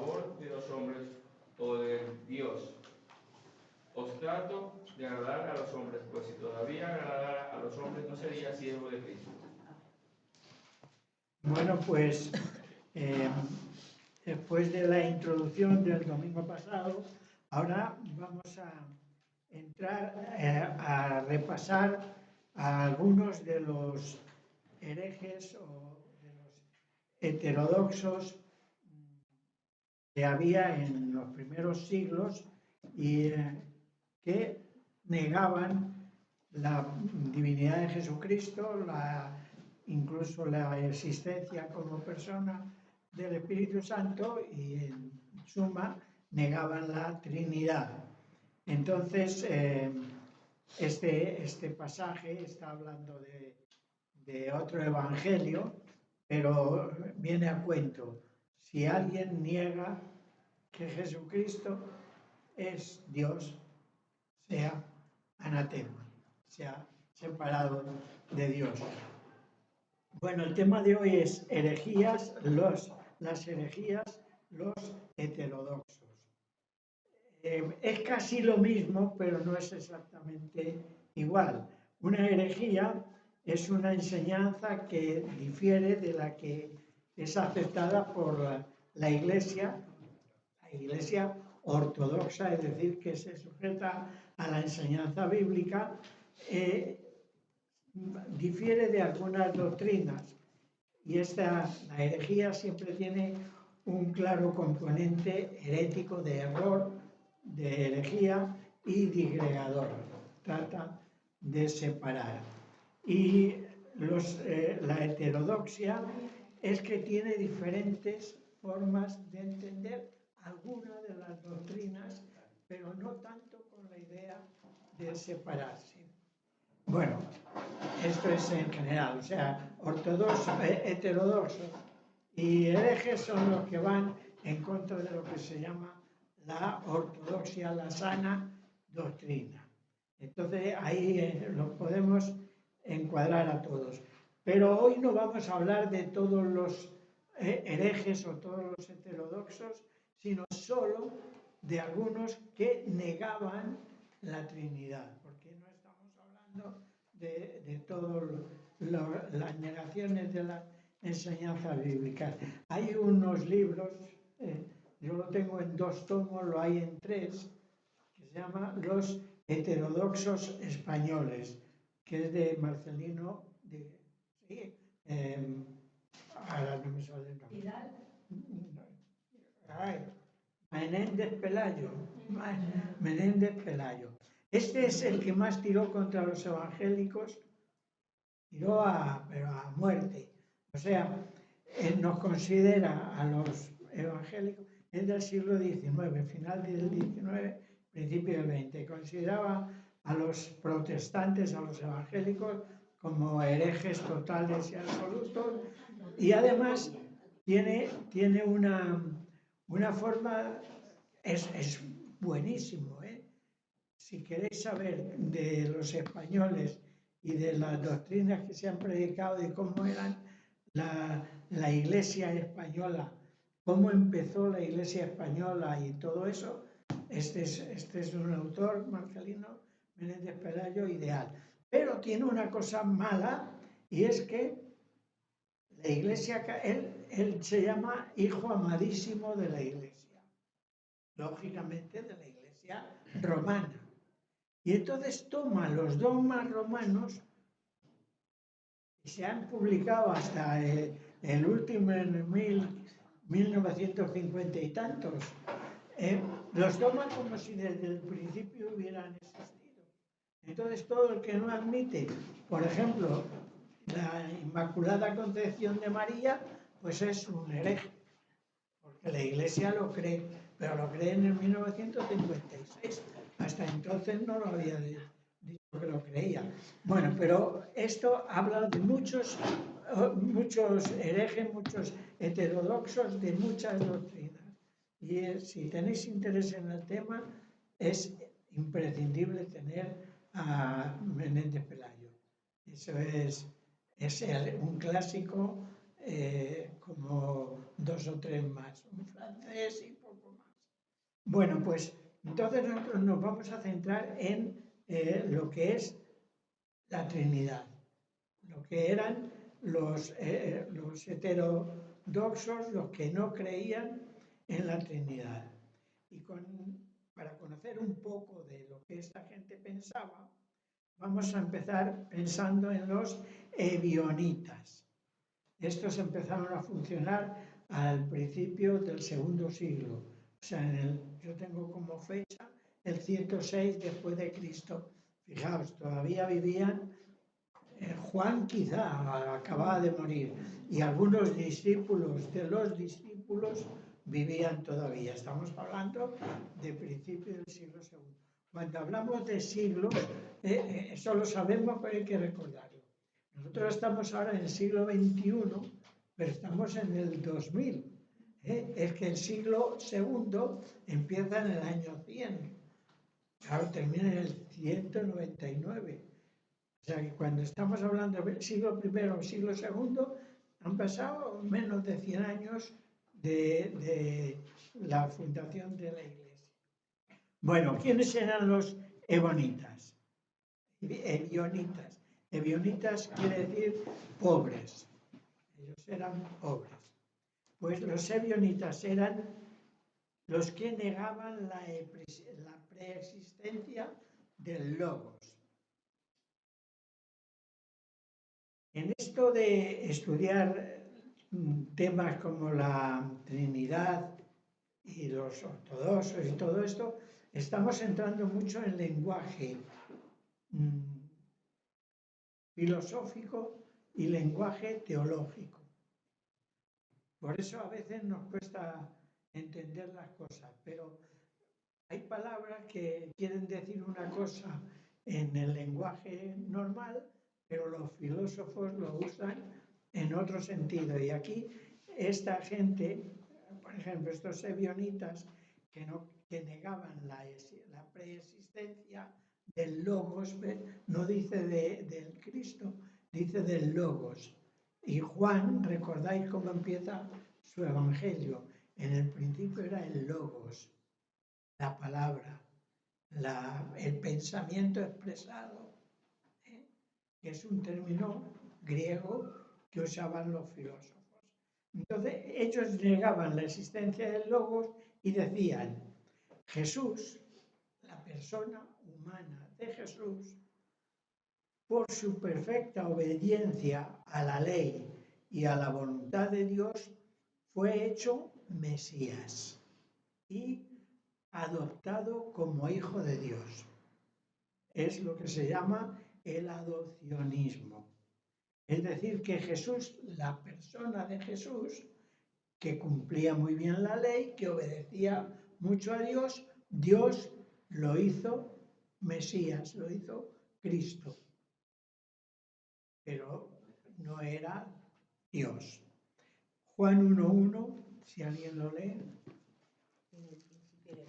favor de los hombres o de Dios. Os trato de agradar a los hombres, pues si todavía agradara a los hombres no sería siervo de Cristo. Bueno, pues después de la introducción del domingo pasado, ahora vamos a entrar a repasar a algunos de los herejes o de los heterodoxos que había en los primeros siglos y que negaban la divinidad de Jesucristo, incluso la existencia como persona del Espíritu Santo y en suma negaban la Trinidad. Entonces, este pasaje está hablando de otro evangelio, pero viene a cuento. Si alguien niega que Jesucristo es Dios, sea anatema, sea separado de Dios. Bueno, el tema de hoy es herejías, las herejías, los heterodoxos. Es casi lo mismo, pero no es exactamente igual. Una herejía es una enseñanza que difiere de la que es aceptada por la Iglesia ortodoxa, es decir, que se sujeta a la enseñanza bíblica, difiere de algunas doctrinas. Y la herejía siempre tiene un claro componente herético de error, de herejía y digregador. Trata de separar. Y la heterodoxia es que tiene diferentes formas de entender alguna de las doctrinas, pero no tanto con la idea de separarse. Bueno, esto es en general, o sea, ortodoxos, heterodoxos y herejes son los que van en contra de lo que se llama la ortodoxia, la sana doctrina. Entonces ahí los podemos encuadrar a todos. Pero hoy no vamos a hablar de todos los herejes o todos los heterodoxos, sino solo de algunos que negaban la Trinidad, porque no estamos hablando de todas las negaciones de la enseñanza bíblica. Hay unos libros, yo lo tengo en 2 tomos, lo hay en 3, que se llama Los heterodoxos españoles, que es de Marcelino, ahora no me sale el nombre. Menéndez Pelayo. Menéndez Pelayo. Este es el que más tiró contra los evangélicos, tiró pero a muerte. O sea, nos considera a los evangélicos, es del siglo XIX, final del XIX, principio del XX. Consideraba a los protestantes, a los evangélicos, como herejes totales y absolutos, y además tiene una forma, es buenísimo, ¿eh? Si queréis saber de los españoles y de las doctrinas que se han predicado, de cómo eran la Iglesia española, cómo empezó la Iglesia española y todo eso, este es un autor, Marcelino Menéndez Pelayo, ideal. Pero tiene una cosa mala, y es que la Iglesia, él se llama hijo amadísimo de la Iglesia, lógicamente de la Iglesia romana. Y entonces toma los dogmas romanos, y se han publicado hasta el último en 1950 y tantos, los toma como si desde el principio hubieran existido. Entonces todo el que no admite, por ejemplo, la Inmaculada Concepción de María, pues es un hereje, porque la Iglesia lo cree, pero lo cree en el 1956. Hasta entonces no lo había dicho que lo creía. Bueno, pero esto habla de muchos herejes, muchos heterodoxos, de muchas doctrinas. Y si tenéis interés en el tema, es imprescindible tener a Menéndez Pelayo. Eso es un clásico como 2 o 3 más, un francés y poco más. Bueno, pues entonces nosotros nos vamos a centrar en lo que es la Trinidad, lo que eran los heterodoxos, los que no creían en la Trinidad. Y para conocer un poco de lo que esta gente pensaba, vamos a empezar pensando en los ebionitas. Estos empezaron a funcionar al principio del segundo siglo. O sea, yo tengo como fecha el 106 después de Cristo. Fijaos, todavía vivían, Juan quizá acababa de morir y algunos discípulos de los discípulos vivían todavía. Estamos hablando de principio del siglo II. Cuando hablamos de siglos, eso lo sabemos, pero hay que recordarlo. Nosotros estamos ahora en el siglo XXI, pero estamos en el 2000. Es que el siglo segundo empieza en el año 100. Claro, termina en el 199. O sea que cuando estamos hablando del siglo I o siglo II, han pasado menos de 100 años de la fundación de la Iglesia. Bueno, ¿quiénes eran los ebionitas? Ebionitas quiere decir pobres. Ellos eran pobres. Pues los ebionitas eran los que negaban la preexistencia del Logos. En esto de estudiar temas como la Trinidad y los ortodoxos y todo esto, estamos entrando mucho en lenguaje filosófico y lenguaje teológico. Por eso a veces nos cuesta entender las cosas, pero hay palabras que quieren decir una cosa en el lenguaje normal, pero los filósofos lo usan en otro sentido. Y aquí esta gente, por ejemplo, estos ebionitas que negaban la preexistencia del Logos, no dice del Cristo, dice del Logos. Y Juan, recordáis cómo empieza su evangelio. En el principio era el Logos, la palabra, el pensamiento expresado, que es un término griego que usaban los filósofos. Entonces, ellos negaban la existencia del Logos y decían, Jesús, la persona humana de Jesús, por su perfecta obediencia a la ley y a la voluntad de Dios, fue hecho Mesías y adoptado como hijo de Dios. Es lo que se llama el adopcionismo. Es decir, que Jesús, la persona de Jesús, que cumplía muy bien la ley, que obedecía mucho a Dios, Dios lo hizo Mesías, lo hizo Cristo. Pero no era Dios. Juan 1:1, si alguien lo lee. En el principio era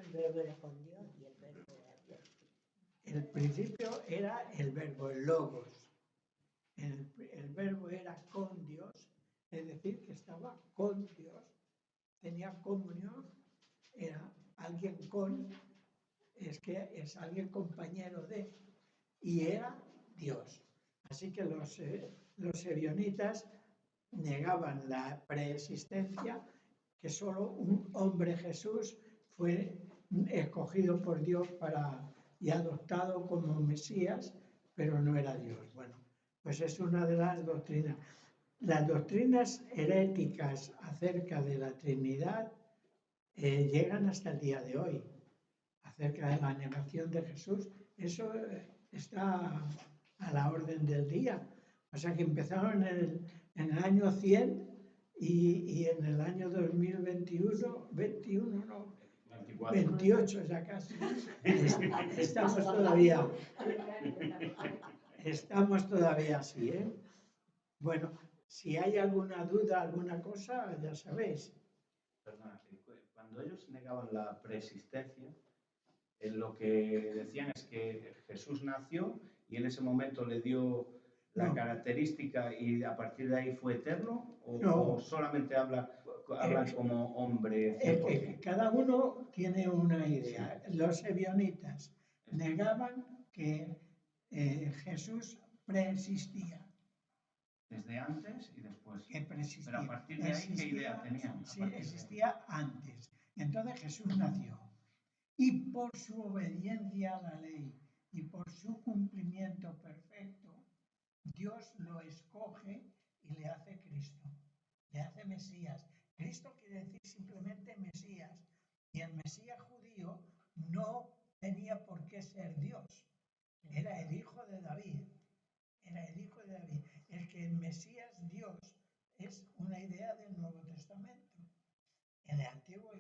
el verbo era con Dios y el verbo era Dios. El principio era el verbo, el logos. El verbo era con Dios, es decir, que estaba con Dios, tenía comunión, era alguien con, es que es alguien compañero de, y era Dios. Así que los ebionitas negaban la preexistencia, que solo un hombre Jesús fue escogido por Dios y adoptado como Mesías, pero no era Dios. Bueno, pues es una de las doctrinas. Las doctrinas heréticas acerca de la Trinidad llegan hasta el día de hoy, acerca de la negación de Jesús. Eso está a la orden del día. O sea que empezaron en el año 100 y en el año 2021, 28 ya casi. Estamos todavía así, ¿eh? Bueno, si hay alguna duda, alguna cosa, ya sabéis. Perdona, cuando ellos negaban la preexistencia, lo que decían es que Jesús nació y en ese momento le dio la No. característica y a partir de ahí fue eterno? No. ¿O solamente hablan como hombre 100%? Cada uno tiene una idea. Los ebionitas negaban que Jesús preexistía. Desde antes y después. Que preexistía. Pero a partir de ahí, ¿qué idea tenían? Sí, existía antes. Entonces Jesús nació. Y por su obediencia a la ley y por su cumplimiento perfecto, Dios lo escoge y le hace Cristo. Le hace Mesías. Cristo quiere decir simplemente Mesías. Y el Mesías judío no tenía por qué ser Dios. Era el hijo de David. Era el hijo de David. El que el Mesías Dios es una idea del Nuevo Testamento. En el Antiguo